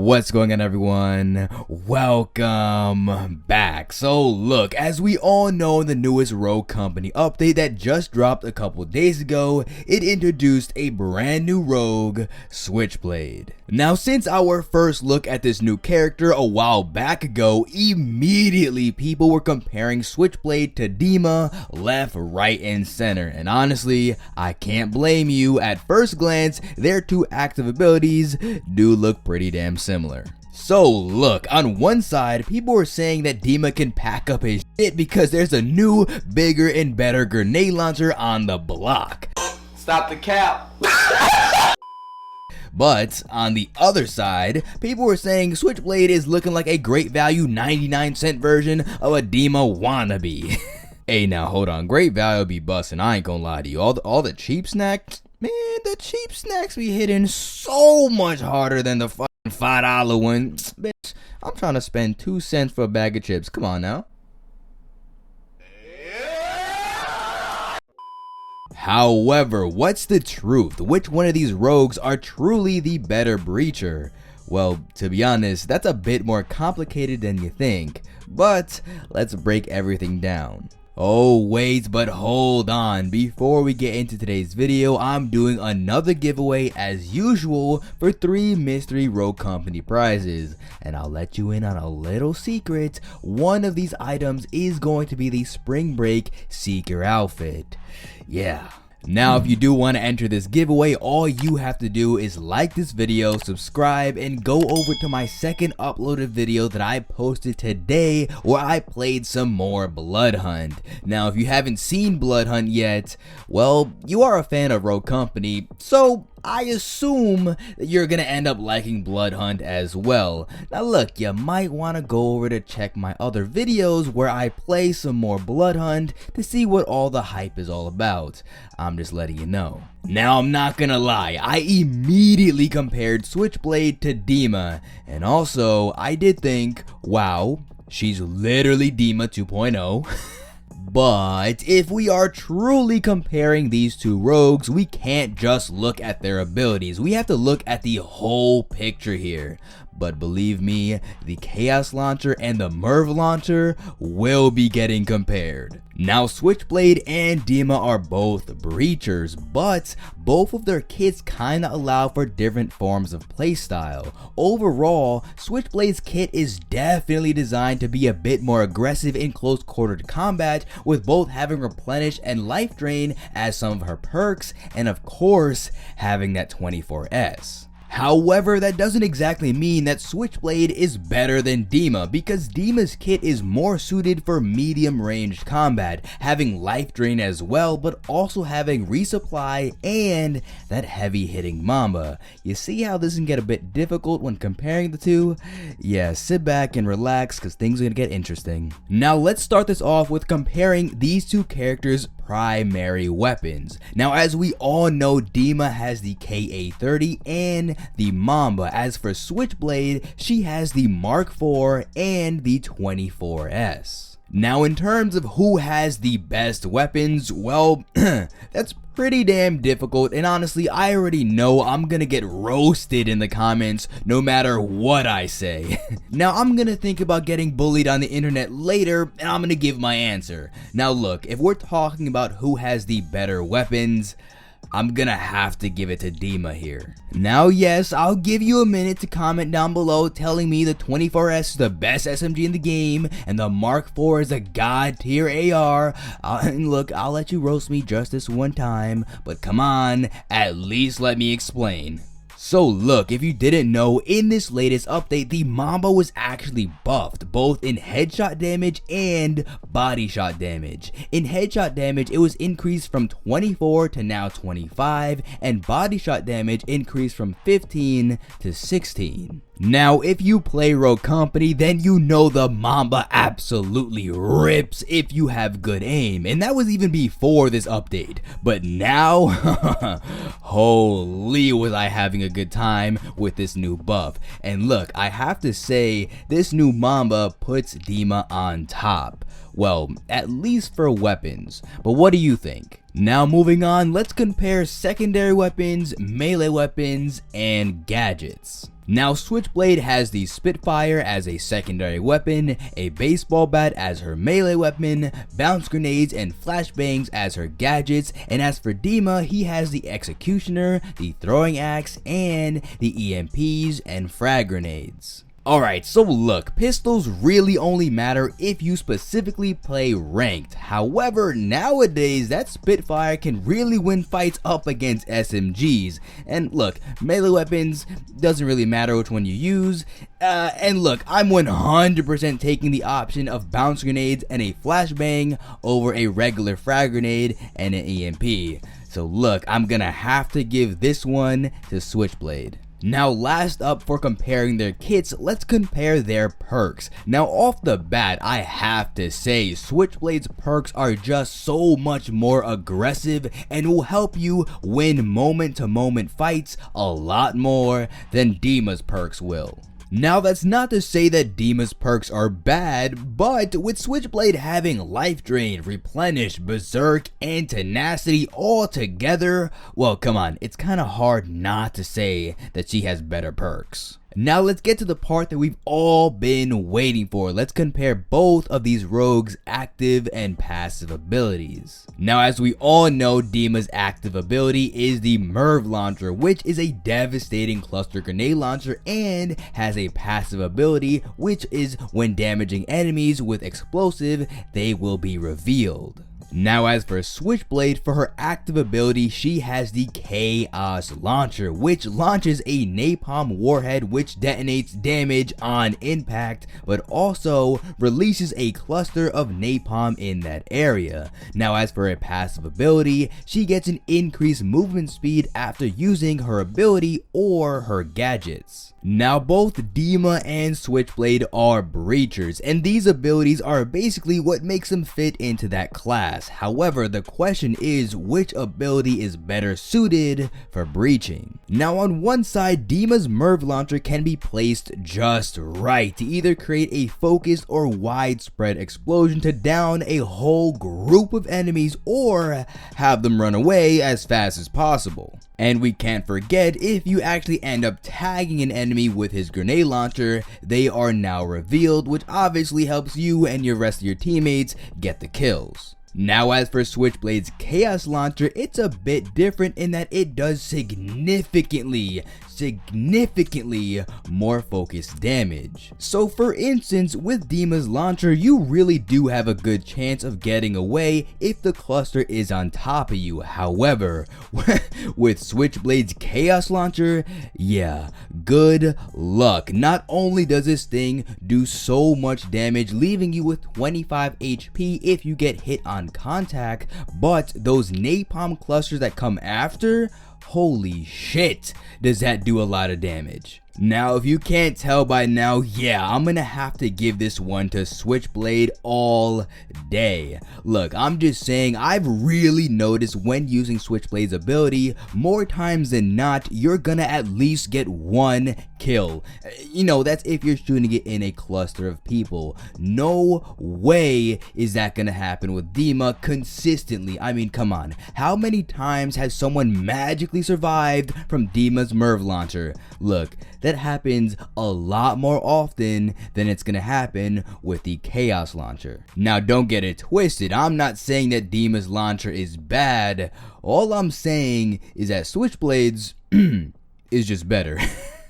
What's going on, everyone? Welcome back. So look, as we all know, in the newest Rogue Company update that just dropped a couple days ago, it introduced a brand new rogue, Switchblade. Now, since our first look at this new character a while back ago, immediately people were comparing Switchblade to Dima left, right, and center. And honestly, I can't blame you. At first glance, their two active abilities do look pretty damn similar. So look, on one side, people were saying that Dima can pack up his shit because there's a new, bigger, and better grenade launcher on the block. Stop the cap. But on the other side, people were saying Switchblade is looking like a great value 99-cent version of a Dima wannabe. Hey, now hold on, great value be bustin', I ain't gonna lie to you. All the cheap snacks, man, the cheap snacks be hitting so much harder than the fucking $5 one. Bitch, I'm trying to spend 2 cents for a bag of chips. Come on now. However, what's the truth? Which one of these rogues are truly the better breacher? Well, to be honest, that's a bit more complicated than you think, but let's break everything down. Oh wait, but hold on, before we get into today's video, I'm doing another giveaway as usual for 3 mystery Rogue Company prizes, and I'll let you in on a little secret. One of these items is going to be the Spring Break Seeker outfit. Yeah. Now, if you do want to enter this giveaway, all you have to do is like this video, subscribe, and go over to my second uploaded video that I posted today where I played some more Bloodhunt. Now, if you haven't seen Bloodhunt yet, well, you are a fan of Rogue Company, so I assume that you're gonna end up liking Bloodhunt as well. Now look, you might want to go over to check my other videos where I play some more Bloodhunt to see what all the hype is all about. I'm just letting you know. Now, I'm not gonna lie, I immediately compared Switchblade to Dima, and also I did think, wow, she's literally Dima 2.0. But if we are truly comparing these two rogues, we can't just look at their abilities. We have to look at the whole picture here. But believe me, the Chaos Launcher and the Merv Launcher will be getting compared. Now, Switchblade and Dima are both breachers, but both of their kits kinda allow for different forms of playstyle. Overall, Switchblade's kit is definitely designed to be a bit more aggressive in close quartered combat, with both having replenish and life drain as some of her perks, and of course, having that 24S. However, that doesn't exactly mean that Switchblade is better than Dima, because Dima's kit is more suited for medium ranged combat, having life drain as well, but also having resupply and that heavy hitting Mamba. You see how this can get a bit difficult when comparing the two? Yeah, sit back and relax because things are gonna get interesting. Now let's start this off with comparing these two characters' primary weapons. Now, as we all know, Dima has the KA-30 and the Mamba. As for Switchblade, she has the Mark IV and the 24S. Now, in terms of who has the best weapons, well, that's pretty damn difficult, and honestly, I already know I'm gonna get roasted in the comments no matter what I say. Now, I'm gonna think about getting bullied on the internet later, and I'm gonna give my answer. Now look, if we're talking about who has the better weapons, I'm gonna have to give it to Dima here. Now yes, I'll give you a minute to comment down below telling me the 24S is the best SMG in the game and the Mark IV is a god tier AR. And look, I'll let you roast me just this one time, but come on, at least let me explain. So look, if you didn't know, in this latest update, the Mamba was actually buffed, both in headshot damage and body shot damage. In headshot damage, it was increased from 24 to now 25, and body shot damage increased from 15 to 16. Now, if you play Rogue Company, then you know the Mamba absolutely rips if you have good aim, and that was even before this update. But now, holy was I having a good time with this new buff. And look, I have to say, this new Mamba puts Dima on top. Well, at least for weapons. But what do you think? Now moving on, let's compare secondary weapons, melee weapons, and gadgets. Now Switchblade has the Spitfire as a secondary weapon, a baseball bat as her melee weapon, bounce grenades and flashbangs as her gadgets, and as for Dima, he has the Executioner, the throwing axe, and the EMPs and frag grenades. Alright, so look, pistols really only matter if you specifically play ranked. However, nowadays that Spitfire can really win fights up against SMGs. And look, melee weapons doesn't really matter which one you use. And look, I'm 100% taking the option of bounce grenades and a flashbang over a regular frag grenade and an EMP. So look, I'm gonna have to give this one to Switchblade. Now last up for comparing their kits, let's compare their perks. Now off the bat, I have to say Switchblade's perks are just so much more aggressive and will help you win moment to moment fights a lot more than Dima's perks will. Now that's not to say that Dima's perks are bad, but with Switchblade having Life Drain, Replenish, Berserk, and Tenacity all together, well come on, it's kinda hard not to say that she has better perks. Now let's get to the part that we've all been waiting for. Let's compare both of these rogues' active and passive abilities. Now as we all know, Dima's active ability is the Merv Launcher, which is a devastating cluster grenade launcher and has a passive ability, which is when damaging enemies with explosive, they will be revealed. Now as for Switchblade, for her active ability, she has the Chaos Launcher, which launches a napalm warhead which detonates damage on impact, but also releases a cluster of napalm in that area. Now as for her passive ability, she gets an increased movement speed after using her ability or her gadgets. Now both Dima and Switchblade are breachers, and these abilities are basically what makes them fit into that class. However, the question is which ability is better suited for breaching. Now on one side, Dima's Merv Launcher can be placed just right to either create a focused or widespread explosion to down a whole group of enemies or have them run away as fast as possible. And we can't forget, if you actually end up tagging an enemy with his grenade launcher, they are now revealed, which obviously helps you and your rest of your teammates get the kills. Now as for Switchblade's Chaos Launcher, it's a bit different in that it does significantly more focused damage. So for instance, with Dima's launcher, you really do have a good chance of getting away if the cluster is on top of you. However, with Switchblade's Chaos Launcher, yeah, good luck. Not only does this thing do so much damage, leaving you with 25 HP if you get hit on contact, but those napalm clusters that come after, holy shit, does that do a lot of damage. Now if you can't tell by now, yeah, I'm gonna have to give this one to Switchblade all day. Look, I'm just saying, I've really noticed when using Switchblade's ability, more times than not, you're gonna at least get one kill. You know, that's if you're shooting it in a cluster of people. No way is that gonna happen with Dima consistently. I mean, come on, how many times has someone magically survived from Dima's Merv Launcher? Look, that happens a lot more often than it's gonna happen with the Chaos Launcher. Now don't get it twisted, I'm not saying that Dima's launcher is bad. All I'm saying is that Switchblade's is just better.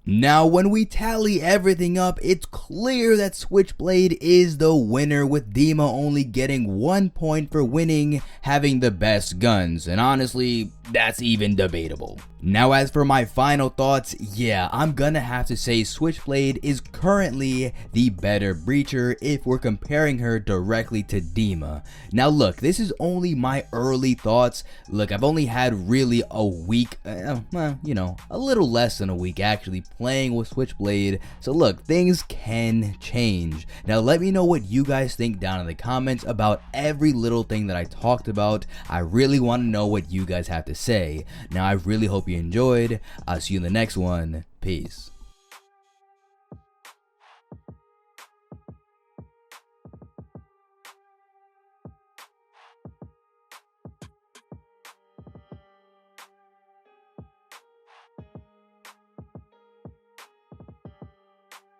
Now when we tally everything up, it's clear that Switchblade is the winner, with Dima only getting 1 point for winning having the best guns, and honestly, that's even debatable. Now as for my final thoughts, yeah, I'm gonna have to say Switchblade is currently the better breacher if we're comparing her directly to Dima. Now look, this is only my early thoughts. Look, I've only had really a week, you know, a little less than a week actually playing with Switchblade, so look, things can change. Now let me know what you guys think down in the comments about every little thing that I talked about. I really want to know what you guys have to say. Now I really hope you enjoyed. I'll see you in the next one. Peace.